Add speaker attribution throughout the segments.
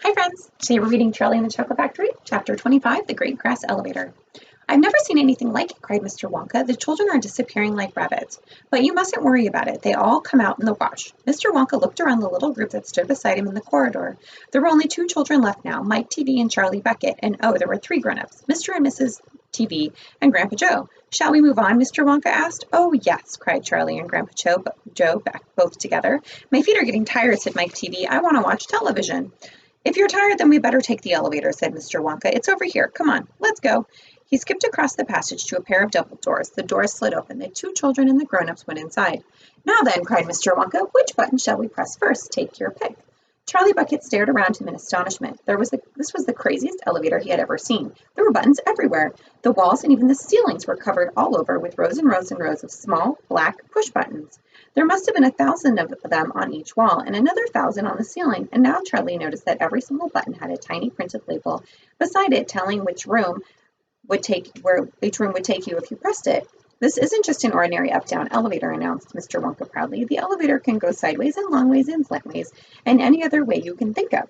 Speaker 1: Hi friends! Today we're reading Charlie and the Chocolate Factory, Chapter 25, The Great Grass Elevator. I've never seen anything like it, cried Mr. Wonka. The children are disappearing like rabbits. But you mustn't worry about it. They all come out in the wash. Mr. Wonka looked around the little group that stood beside him in the corridor. There were only two children left now, Mike TV and Charlie Bucket, and oh, there were three grown-ups, Mr. and Mrs. TV and Grandpa Joe. Shall we move on? Mr. Wonka asked. Oh, yes, cried Charlie and Grandpa Joe back both together. My feet are getting tired, said Mike TV. I want to watch television. If you're tired, then we better take the elevator, said Mr. Wonka. It's over here. Come on, let's go. He skipped across the passage to a pair of double doors. The doors slid open. The two children and the grown-ups went inside. Now then, cried Mr. Wonka, which button shall we press first? Take your pick. Charlie Bucket stared around him in astonishment. This was the craziest elevator he had ever seen. There were buttons everywhere. The walls and even the ceilings were covered all over with rows and rows and rows of small, black push buttons. There must have been 1,000 of them on each wall and another 1,000 on the ceiling, and now Charlie noticed that every single button had a tiny printed label beside it telling where each room would take you if you pressed it. This isn't just an ordinary up-down elevator, announced Mr. Wonka proudly. The elevator can go sideways and long ways and slant ways and any other way you can think of.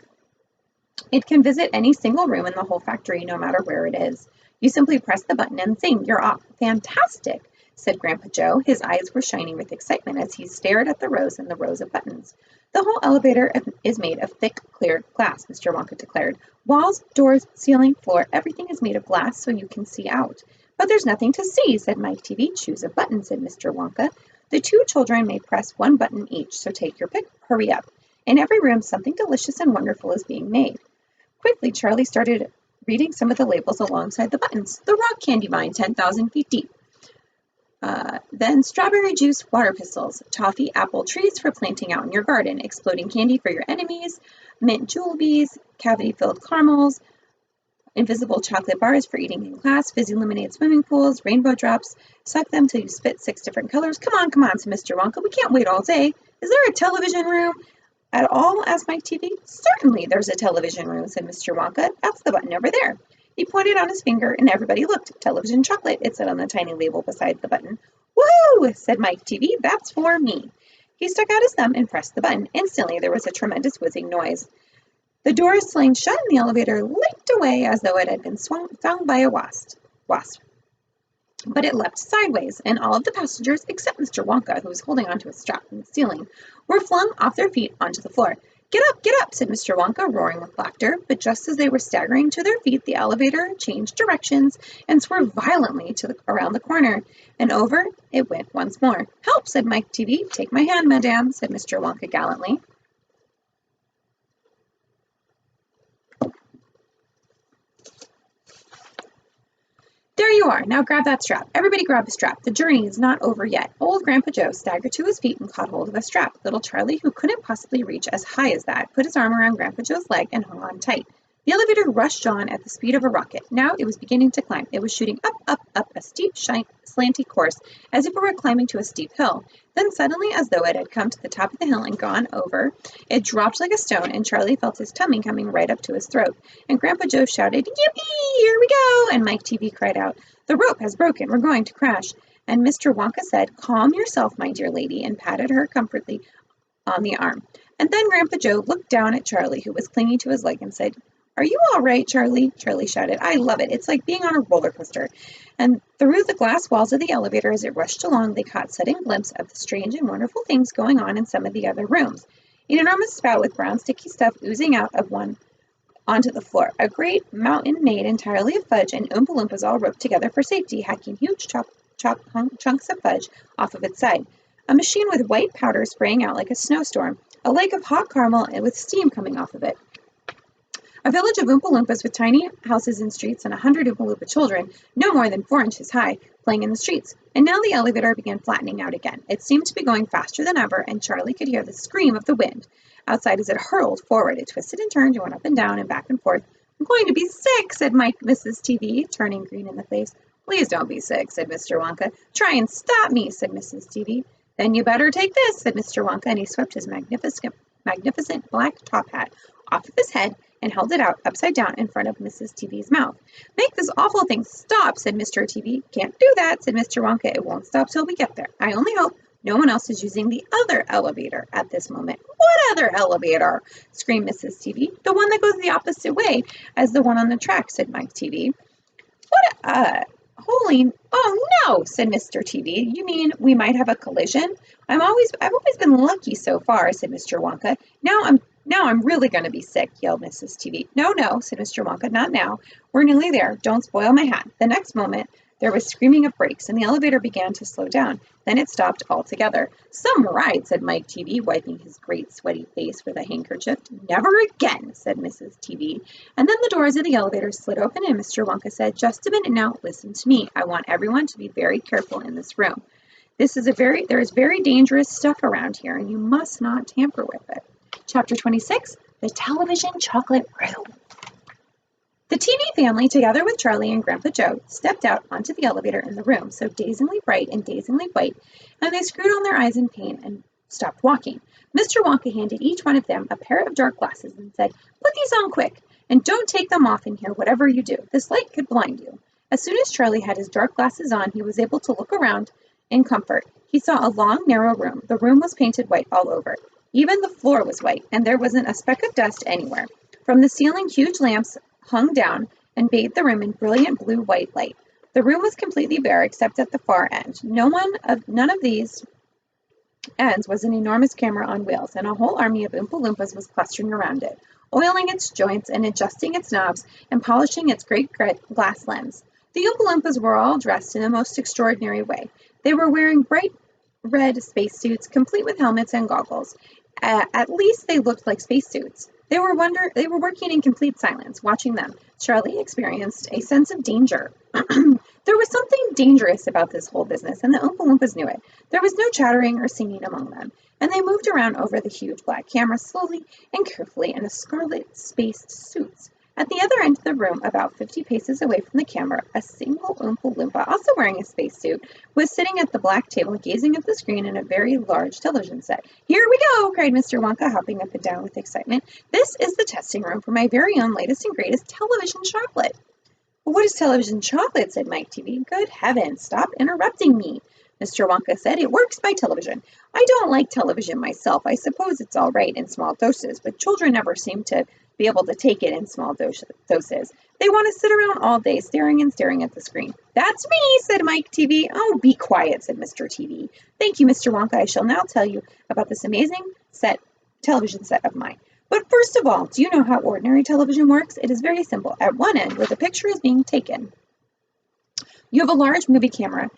Speaker 1: It can visit any single room in the whole factory, no matter where it is. You simply press the button and zing, you're off. Fantastic, said Grandpa Joe. His eyes were shining with excitement as he stared at the rows and the rows of buttons. The whole elevator is made of thick, clear glass, Mr. Wonka declared. Walls, doors, ceiling, floor, everything is made of glass so you can see out. But there's nothing to see, said Mike TV. Choose a button, said Mr. Wonka. The two children may press one button each, so take your pick. Hurry up. In every room, something delicious and wonderful is being made. Quickly, Charlie started reading some of the labels alongside the buttons. The rock candy mine, 10,000 feet deep. Then strawberry juice, water pistols, toffee apple trees for planting out in your garden, exploding candy for your enemies, mint jewel bees, cavity-filled caramels, invisible chocolate bars for eating in class, fizzy lemonade swimming pools, rainbow drops, suck them till you spit 6 different colors. Come on, said Mr. Wonka. We can't wait all day. Is there a television room at all? Asked Mike TV. Certainly there's a television room, said Mr. Wonka. That's the button over there. He pointed on his finger, and everybody looked. Television chocolate, it said on the tiny label beside the button. Woohoo, said Mike TV. That's for me. He stuck out his thumb and pressed the button. Instantly, there was a tremendous whizzing noise. The door slammed shut and the elevator leaped away as though it had been stung by a wasp. But it leapt sideways, and all of the passengers, except Mr. Wonka, who was holding onto a strap from the ceiling, were flung off their feet onto the floor. Get up, said Mr. Wonka, roaring with laughter. But just as they were staggering to their feet, the elevator changed directions and swerved violently around the corner, and over it went once more. Help, said Mike TV. Take my hand, madame, said Mr. Wonka gallantly. There you are. Now grab that strap. Everybody grab a strap. The journey is not over yet. Old Grandpa Joe staggered to his feet and caught hold of a strap. Little Charlie, who couldn't possibly reach as high as that, put his arm around Grandpa Joe's leg and hung on tight. The elevator rushed on at the speed of a rocket. Now it was beginning to climb. It was shooting up a steep, slanty course, as if it were climbing to a steep hill. Then suddenly, as though it had come to the top of the hill and gone over, it dropped like a stone, and Charlie felt his tummy coming right up to his throat. And Grandpa Joe shouted, Yippee! Here we go! And Mike TV cried out, The rope has broken. We're going to crash. And Mr. Wonka said, Calm yourself, my dear lady, and patted her comfortably on the arm. And then Grandpa Joe looked down at Charlie, who was clinging to his leg, and said, Are you all right, Charlie? Charlie shouted. I love it. It's like being on a roller coaster. And through the glass walls of the elevator, as it rushed along, they caught sudden glimpse of the strange and wonderful things going on in some of the other rooms. An enormous spout with brown sticky stuff oozing out of one onto the floor. A great mountain made entirely of fudge and Oompa Loompas all roped together for safety, hacking huge chunks of fudge off of its side. A machine with white powder spraying out like a snowstorm. A lake of hot caramel with steam coming off of it. A village of Oompa Loompas with tiny houses and streets and 100 Oompa Loompa children, no more than 4 inches high, playing in the streets. And now the elevator began flattening out again. It seemed to be going faster than ever, and Charlie could hear the scream of the wind outside as it hurled forward. It twisted and turned and went up and down and back and forth. I'm going to be sick, said Mrs. TV, turning green in the face. Please don't be sick, said Mr. Wonka. Try and stop me, said Mrs. TV. Then you better take this, said Mr. Wonka, and he swept his magnificent black top hat off of his head and held it out upside down in front of Mrs. TV's mouth. Make this awful thing stop, said Mr. TV. Can't do that, said Mr. Wonka. It won't stop till we get there. I only hope No one else is using the other elevator at this moment. What other elevator? Screamed Mrs. TV. The one that goes the opposite way as the one on the track, said Mike TV. Oh no, said Mr. TV. You mean we might have a collision? I've always been lucky so far, said Mr. Wonka. Now I'm really going to be sick, yelled Mrs. TV. No, said Mr. Wonka, not now. We're nearly there. Don't spoil my hat. The next moment, there was screaming of brakes, and the elevator began to slow down. Then it stopped altogether. Some ride, said Mike TV, wiping his great sweaty face with a handkerchief. Never again, said Mrs. TV. And then the doors of the elevator slid open, and Mr. Wonka said, just a minute now, listen to me. I want everyone to be very careful in this room. There is very dangerous stuff around here, and you must not tamper with it. Chapter 26, The Television Chocolate Room. The TV family, together with Charlie and Grandpa Joe, stepped out onto the elevator in the room, so dazingly bright and dazingly white, and they screwed on their eyes in pain and stopped walking. Mr. Wonka handed each one of them a pair of dark glasses and said, put these on quick, and don't take them off in here, whatever you do. This light could blind you. As soon as Charlie had his dark glasses on, he was able to look around in comfort. He saw a long, narrow room. The room was painted white all over. Even the floor was white, and there wasn't a speck of dust anywhere. From the ceiling, huge lamps hung down and bathed the room in brilliant blue-white light. The room was completely bare except at the far end. None of these ends was an enormous camera on wheels, and a whole army of Oompa Loompas was clustering around it, oiling its joints and adjusting its knobs and polishing its great glass lens. The Oompa Loompas were all dressed in the most extraordinary way. They were wearing bright red spacesuits, complete with helmets and goggles. At least they looked like spacesuits. They were working in complete silence. Watching them, Charlie experienced a sense of danger. There was something dangerous about this whole business, and the Oompa Loompas knew it. There was no chattering or singing among them, and they moved around over the huge black camera slowly and carefully in a scarlet-spaced suits. At the other end of the room, about 50 paces away from the camera, a single Oompa Loompa, also wearing a spacesuit, was sitting at the black table gazing at the screen in a very large television set. Here we go, cried Mr. Wonka, hopping up and down with excitement. This is the testing room for my very own latest and greatest television chocolate. Well, what is television chocolate? Said Mike TV. Good heavens, stop interrupting me. Mr. Wonka said, it works by television. I don't like television myself. I suppose it's all right in small doses, but children never seem to be able to take it in small doses. They want to sit around all day staring at the screen. That's me, said Mike TV. Oh, be quiet, said Mr. TV. Thank you, Mr. Wonka. I shall now tell you about this amazing television set of mine. But first of all, do you know how ordinary television works? It is very simple. At one end, where the picture is being taken, you have a large movie camera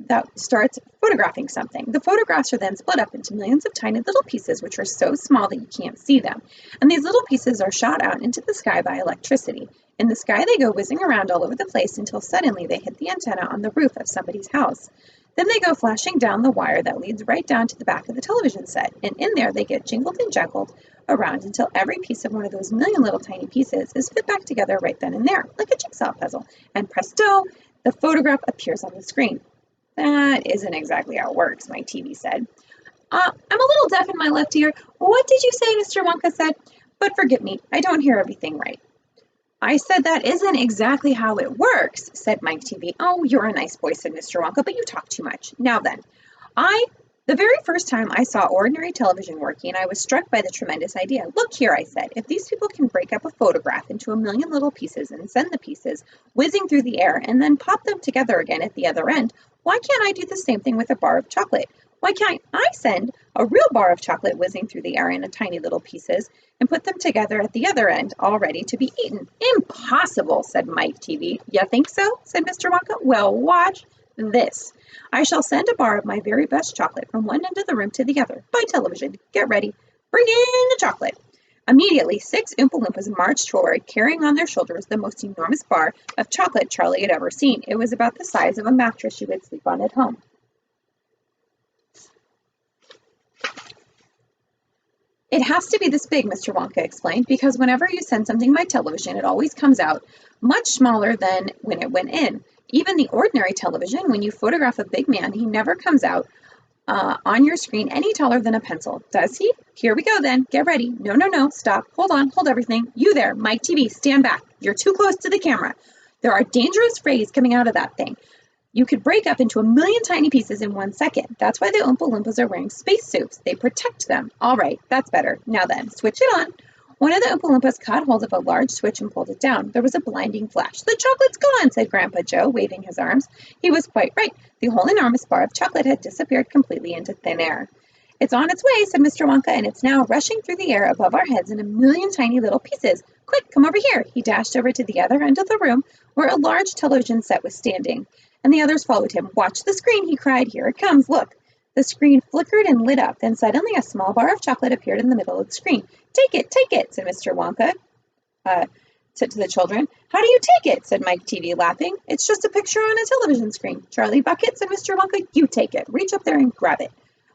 Speaker 1: that starts photographing something. The photographs are then split up into millions of tiny little pieces, which are so small that you can't see them. And these little pieces are shot out into the sky by electricity. In the sky, they go whizzing around all over the place until suddenly they hit the antenna on the roof of somebody's house. Then they go flashing down the wire that leads right down to the back of the television set. And in there, they get jingled and juggled around until every piece of one of those million little tiny pieces is fit back together right then and there, like a jigsaw puzzle. And presto, the photograph appears on the screen. That isn't exactly how it works, my TV said. I'm a little deaf in my left ear. What did you say, Mr. Wonka said? But forgive me, I don't hear everything right. I said that isn't exactly how it works, said Mike TV. Oh, you're a nice boy, said Mr. Wonka, but you talk too much. Now then, the very first time I saw ordinary television working, I was struck by the tremendous idea. Look here, I said, if these people can break up a photograph into a million little pieces and send the pieces whizzing through the air and then pop them together again at the other end, why can't I do the same thing with a bar of chocolate? Why can't I send a real bar of chocolate whizzing through the air in tiny little pieces and put them together at the other end, all ready to be eaten? Impossible, said Mike TV. You think so? Said Mr. Wonka. Well, watch this. I shall send a bar of my very best chocolate from one end of the room to the other by television. Get ready. Bring in the chocolate. Immediately, 6 Oompa Loompas marched forward, carrying on their shoulders the most enormous bar of chocolate Charlie had ever seen. It was about the size of a mattress you would sleep on at home. It has to be this big, Mr. Wonka explained, because whenever you send something by television, it always comes out much smaller than when it went in. Even the ordinary television, when you photograph a big man, he never comes out on your screen any taller than a pencil. Does he? Here we go then. Get ready. No, stop. Hold on, hold everything. You there, Mike TV, stand back. You're too close to the camera. There are dangerous rays coming out of that thing. You could break up into a million tiny pieces in 1 second. That's why the Oompa Loompas are wearing spacesuits. They protect them. All right, that's better. Now then, switch it on. One of the Oompa Loompas caught hold of a large switch and pulled it down. There was a blinding flash. The chocolate's gone, said Grandpa Joe, waving his arms. He was quite right. The whole enormous bar of chocolate had disappeared completely into thin air. It's on its way, said Mr. Wonka, and it's now rushing through the air above our heads in a million tiny little pieces. Quick, come over here. He dashed over to the other end of the room where a large television set was standing, and the others followed him. Watch the screen, he cried. Here it comes, look. The screen flickered and lit up. Then suddenly a small bar of chocolate appeared in the middle of the screen. Take it, said Mr. Wonka to the children. How do you take it, said Mike TV, laughing. It's just a picture on a television screen. Charlie Bucket, said Mr. Wonka, you take it. Reach up there and grab it.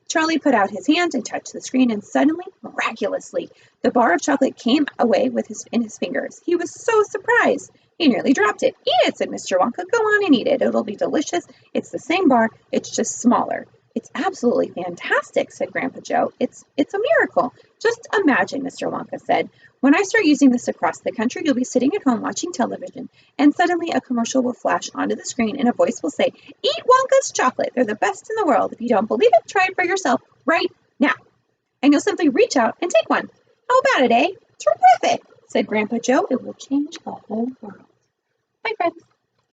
Speaker 1: Charlie put out his hand and touched the screen, and suddenly, miraculously, the bar of chocolate came away in his fingers. He was so surprised. He nearly dropped it. Eat it, said Mr. Wonka. Go on and eat it. It'll be delicious. It's the same bar. It's just smaller. It's absolutely fantastic, said Grandpa Joe. It's a miracle. Just imagine, Mr. Wonka said. When I start using this across the country, you'll be sitting at home watching television, and suddenly a commercial will flash onto the screen, and a voice will say, Eat Wonka's chocolate. They're the best in the world. If you don't believe it, try it for yourself right now. And you'll simply reach out and take one. How about it, eh? Terrific, said Grandpa Joe. It will change the whole world. Bye, friends.